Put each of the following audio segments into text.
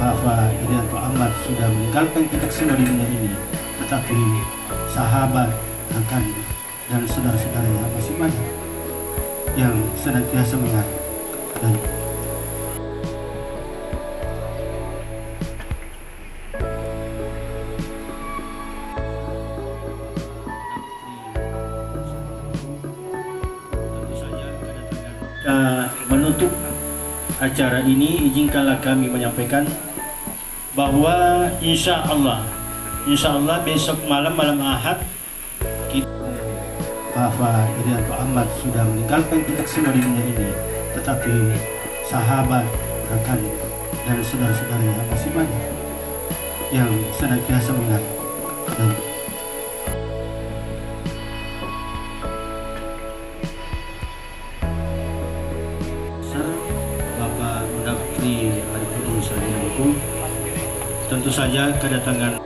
bahwa Irianto Ahmad sudah meninggalkan kita semua di dunia ini, tetapi sahabat, rekan, dan saudara-saudaranya masih banyak yang senantiasa mengingat dan menutup acara ini, izinkanlah kami menyampaikan bahwa insya Allah besok malam Ahad bahwa Irianto Ahmad sudah meninggalkan kita semua di dunia ini, tetapi sahabat, rekan, dan saudara-saudaranya masih banyak yang senantiasa mengingat dan Bapak Mendagri Arifudin Syariah, tentu saja kedatangan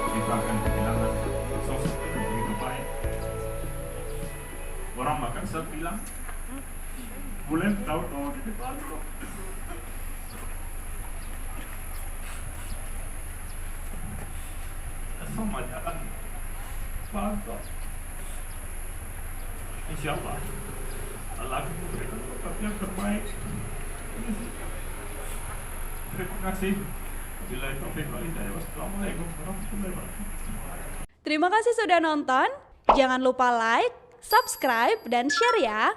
kita akan kehilangan sosok yang begitu baik. Orang makan saya bilang, boleh tahu-tahu di depan kok. Sama jalan, mantap. Insya Allah, Allah akan memberikan tempat yang terbaik. Terima kasih. Bila itu Wassalamualaikum warahmatullahi wabarakatuh. Terima kasih sudah nonton. Jangan lupa like, subscribe, dan share ya.